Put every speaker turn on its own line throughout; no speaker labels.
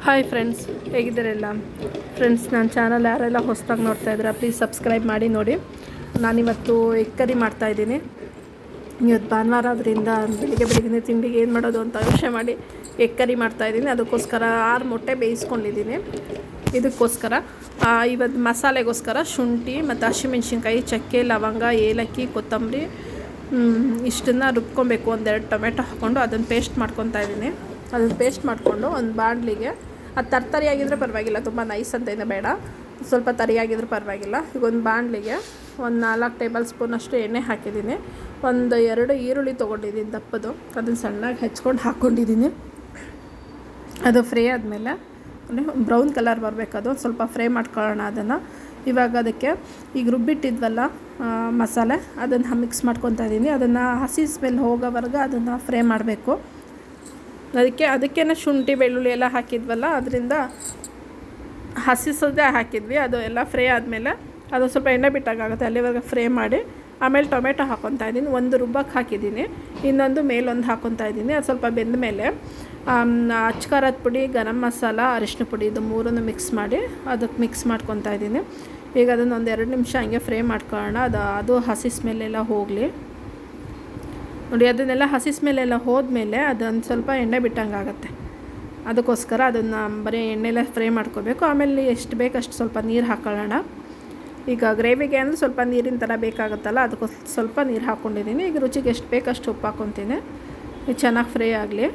Hi friends, ಹೇಗಿದ್ದೀರೆಲ್ಲ friends? ನನ್ನ channel ಯಾರೆಲ್ಲ ಹೊಸದಾಗಿ ನೋಡ್ತಾ ಇದ್ದೀರಾ ಪ್ಲೀಸ್ ಸಬ್ಸ್ಕ್ರೈಬ್ ಮಾಡಿ ನೋಡಿ. ನಾನಿವತ್ತು ಎಗ್ ಕರಿ ಮಾಡ್ತಾಯಿದ್ದೀನಿ. ಇವತ್ತು ಭಾನುವಾರ ಆದ್ದರಿಂದ ಬೆಳಿಗ್ಗೆ ತಿಂಡಿಗೆ ಏನು ಮಾಡೋದು ಅಂತ ಯೋಚನೆ ಮಾಡಿ ಎಗ್ ಕರಿ ಮಾಡ್ತಾಯಿದ್ದೀನಿ. ಅದಕ್ಕೋಸ್ಕರ 6 ಮೊಟ್ಟೆ ಬೇಯಿಸ್ಕೊಂಡಿದ್ದೀನಿ. ಇದಕ್ಕೋಸ್ಕರ ಇವತ್ತು ಮಸಾಲೆಗೋಸ್ಕರ ಶುಂಠಿ ಮತ್ತು ಹಸಿಮೆಣ್ಸಿನ್ಕಾಯಿ, ಚಕ್ಕೆ, ಲವಂಗ, ಏಲಕ್ಕಿ, ಕೊತ್ತಂಬರಿ ಇಷ್ಟನ್ನು ರುಬ್ಕೊಬೇಕು. 1-2 ಟೊಮೆಟೊ ಹಾಕ್ಕೊಂಡು ಅದನ್ನು ಪೇಸ್ಟ್ ಮಾಡ್ಕೊತಾ ಇದ್ದೀನಿ. ಅದನ್ನು ಪೇಸ್ಟ್ ಮಾಡಿಕೊಂಡು ಒಂದು ಬಾಣಲಿಗೆ, ಅದು ತರಿಯಾಗಿದ್ದರೆ ಪರವಾಗಿಲ್ಲ, ತುಂಬ ನೈಸ್ ಅಂತೇನು ಬೇಡ, ಸ್ವಲ್ಪ ತರಿಯಾಗಿದ್ರೂ ಪರವಾಗಿಲ್ಲ. ಈಗ ಒಂದು ಬಾಣಲಿಗೆ ಒಂದು 4 ಟೇಬಲ್ ಸ್ಪೂನಷ್ಟು ಎಣ್ಣೆ ಹಾಕಿದ್ದೀನಿ. 1-2 ಈರುಳ್ಳಿ ತೊಗೊಂಡಿದ್ದೀನಿ ದಪ್ಪದು, ಅದನ್ನು ಸಣ್ಣಗೆ ಹೆಚ್ಕೊಂಡು ಹಾಕ್ಕೊಂಡಿದ್ದೀನಿ. ಅದು ಫ್ರೈ ಆದಮೇಲೆ ಬ್ರೌನ್ ಕಲರ್ ಬರಬೇಕು, ಅದು ಸ್ವಲ್ಪ ಫ್ರೈ ಮಾಡ್ಕೊಳ್ಳೋಣ ಅದನ್ನು. ಇವಾಗ ಅದಕ್ಕೆ ಈಗ ರುಬ್ಬಿಟ್ಟಿದ್ವಲ್ಲ ಮಸಾಲೆ, ಅದನ್ನು ಮಿಕ್ಸ್ ಮಾಡ್ಕೊತಾ ಇದ್ದೀನಿ. ಅದನ್ನು ಹಸಿ ಸ್ಮೆಲ್ ಹೋಗೋವರೆಗೆ ಅದನ್ನು ಫ್ರೈ ಮಾಡಬೇಕು. ಅದಕ್ಕೇ ಶುಂಠಿ ಬೆಳ್ಳುಳ್ಳಿ ಎಲ್ಲ ಹಾಕಿದ್ವಲ್ಲ, ಅದರಿಂದ ಹಸಿಸೋದೇ ಹಾಕಿದ್ವಿ. ಅದು ಎಲ್ಲ ಫ್ರೈ ಆದಮೇಲೆ ಅದು ಸ್ವಲ್ಪ ಎಣ್ಣೆ ಬಿಟ್ಟಾಗುತ್ತೆ, ಅಲ್ಲಿವರೆಗೆ ಫ್ರೈ ಮಾಡಿ ಆಮೇಲೆ ಟೊಮೆಟೊ ಹಾಕ್ಕೊತಾ ಇದ್ದೀನಿ. ಒಂದು ರುಬ್ಬಕ್ಕೆ ಹಾಕಿದ್ದೀನಿ, ಇನ್ನೊಂದು ಮೇಲೊಂದು ಹಾಕ್ಕೊತಾ ಇದ್ದೀನಿ. ಅದು ಸ್ವಲ್ಪ ಬೆಂದ ಮೇಲೆ ಅಚ್ಕಾರದ ಪುಡಿ, ಗರಂ ಮಸಾಲ, ಅರಿಶಿನ ಪುಡಿ, ಇದು 3 ಮಿಕ್ಸ್ ಮಾಡಿ ಅದಕ್ಕೆ ಮಿಕ್ಸ್ ಮಾಡ್ಕೊತಾ ಇದ್ದೀನಿ. ಈಗ ಅದನ್ನು 1-2 ನಿಮಿಷ ಹಂಗೆ ಫ್ರೈ ಮಾಡ್ಕೊಳ್ಳೋಣ. ಅದು ಹಸಿ ಸ್ಮೆಲ್ಲೆಲ್ಲ ಹೋಗಲಿ ನೋಡಿ. ಅದನ್ನೆಲ್ಲ ಹಸಿ ಸ್ಮೆಲ್ಲೆಲ್ಲ ಹೋದ್ಮೇಲೆ ಅದೊಂದು ಸ್ವಲ್ಪ ಎಣ್ಣೆ ಬಿಟ್ಟಂಗೆ ಆಗುತ್ತೆ. ಅದಕ್ಕೋಸ್ಕರ ಅದನ್ನು ಬರೀ ಎಣ್ಣೆಲ್ಲ ಫ್ರೈ ಮಾಡ್ಕೋಬೇಕು. ಆಮೇಲೆ ಎಷ್ಟು ಬೇಕಷ್ಟು ಸ್ವಲ್ಪ ನೀರು ಹಾಕೊಳ್ಳೋಣ. ಈಗ ಗ್ರೇವಿಗೆ ಅಂದರೆ ಸ್ವಲ್ಪ ನೀರಿನ ಥರ ಬೇಕಾಗುತ್ತಲ್ಲ, ಅದಕ್ಕೋಸ್ಕರ ಸ್ವಲ್ಪ ನೀರು ಹಾಕ್ಕೊಂಡಿದ್ದೀನಿ. ಈಗ ರುಚಿಗೆ ಎಷ್ಟು ಬೇಕಷ್ಟು ಉಪ್ಪು ಹಾಕ್ಕೊತೀನಿ. ಇದು ಚೆನ್ನಾಗಿ ಫ್ರೈ ಆಗಲಿ.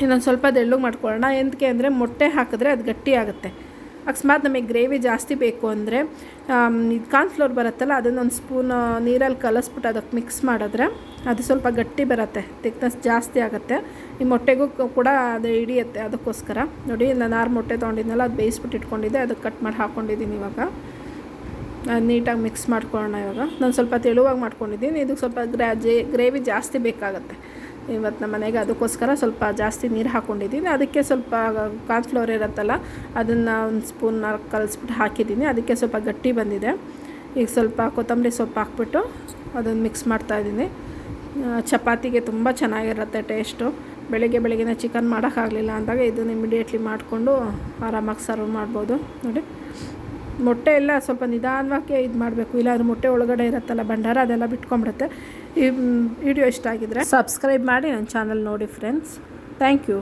ಇನ್ನೊಂದು ಸ್ವಲ್ಪ ತೆಳ್ಳಗೆ ಮಾಡ್ಕೊಳ್ಳೋಣ. ಎಂತಕ್ಕೆ ಅಂದರೆ ಮೊಟ್ಟೆ ಹಾಕಿದ್ರೆ ಅದು ಗಟ್ಟಿ ಆಗುತ್ತೆ. ಅಕಸ್ಮಾತ್ ನಮಗೆ ಗ್ರೇವಿ ಜಾಸ್ತಿ ಬೇಕು ಅಂದರೆ ಇದು ಕಾರ್ನ್ಫ್ಲೋರ್ ಬರುತ್ತಲ್ಲ, ಅದನ್ನೊಂದು ಸ್ಪೂನ್ ನೀರಲ್ಲಿ ಕಲಿಸ್ಬಿಟ್ಟು ಅದಕ್ಕೆ ಮಿಕ್ಸ್ ಮಾಡಿದ್ರೆ ಅದು ಸ್ವಲ್ಪ ಗಟ್ಟಿ ಬರುತ್ತೆ, ಥಿಕ್ನೆಸ್ ಜಾಸ್ತಿ ಆಗುತ್ತೆ. ಈ ಮೊಟ್ಟೆಗೂ ಕೂಡ ಅದು ಹಿಡಿಯುತ್ತೆ. ಅದಕ್ಕೋಸ್ಕರ ನೋಡಿ, ನಾನು 6 ಮೊಟ್ಟೆ ತೊಗೊಂಡಿದ್ನಲ್ಲ, ಅದು ಬೇಯಿಸ್ಬಿಟ್ಟು ಇಟ್ಕೊಂಡಿದ್ದೆ, ಅದಕ್ಕೆ ಕಟ್ ಮಾಡಿ ಹಾಕ್ಕೊಂಡಿದ್ದೀನಿ. ಇವಾಗ ನೀಟಾಗಿ ಮಿಕ್ಸ್ ಮಾಡ್ಕೊಳ್ಳೋಣ. ಇವಾಗ ನಾನು ಸ್ವಲ್ಪ ತೆಳುವಾಗಿ ಮಾಡ್ಕೊಂಡಿದ್ದೀನಿ. ಇದಕ್ಕೆ ಸ್ವಲ್ಪ ಗ್ರೇವಿ ಜಾಸ್ತಿ ಬೇಕಾಗುತ್ತೆ ಇವತ್ತು ನಮ್ಮ ಮನೆಗೆ, ಅದಕ್ಕೋಸ್ಕರ ಸ್ವಲ್ಪ ಜಾಸ್ತಿ ನೀರು ಹಾಕ್ಕೊಂಡಿದ್ದೀನಿ. ಅದಕ್ಕೆ ಸ್ವಲ್ಪ ಕಾರ್ನ್ಫ್ಲೋರ್ ಇರುತ್ತಲ್ಲ, ಅದನ್ನು ಒಂದು ಸ್ಪೂನ್ ಕಲಿಸ್ಬಿಟ್ಟು ಹಾಕಿದ್ದೀನಿ. ಅದಕ್ಕೆ ಸ್ವಲ್ಪ ಗಟ್ಟಿ ಬಂದಿದೆ. ಈಗ ಸ್ವಲ್ಪ ಕೊತ್ತಂಬರಿ ಸೊಪ್ಪು ಹಾಕ್ಬಿಟ್ಟು ಅದನ್ನು ಮಿಕ್ಸ್ ಮಾಡ್ತಾಯಿದ್ದೀನಿ. ಚಪಾತಿಗೆ ತುಂಬ ಚೆನ್ನಾಗಿರುತ್ತೆ ಟೇಸ್ಟು. ಬೆಳಿಗ್ಗೆ ಚಿಕನ್ ಮಾಡೋಕ್ಕಾಗಲಿಲ್ಲ ಅಂದಾಗ ಇದನ್ನು ಇಮಿಡಿಯೇಟ್ಲಿ ಮಾಡಿಕೊಂಡು ಆರಾಮಾಗಿ ಸರ್ವ್ ಮಾಡ್ಬೋದು. ನೋಡಿ, ಮೊಟ್ಟೆ ಎಲ್ಲ ಸ್ವಲ್ಪ ನಿಧಾನವಾಗಿ ಇದು ಮಾಡಬೇಕು, ಇಲ್ಲಾಂದ್ರೆ ಮೊಟ್ಟೆ ಒಳಗಡೆ ಇರುತ್ತಲ್ಲ ಭಂಡಾರ, ಅದೆಲ್ಲ ಬಿಟ್ಕೊಂಡ್ಬಿಡುತ್ತೆ. ಈ ವಿಡಿಯೋ ಇಷ್ಟ ಆಗಿದ್ರೆ ಸಬ್ಸ್ಕ್ರೈಬ್ ಮಾಡಿ ನನ್ನ ಚಾನಲ್ ನೋಡಿ ಫ್ರೆಂಡ್ಸ್. Thank you.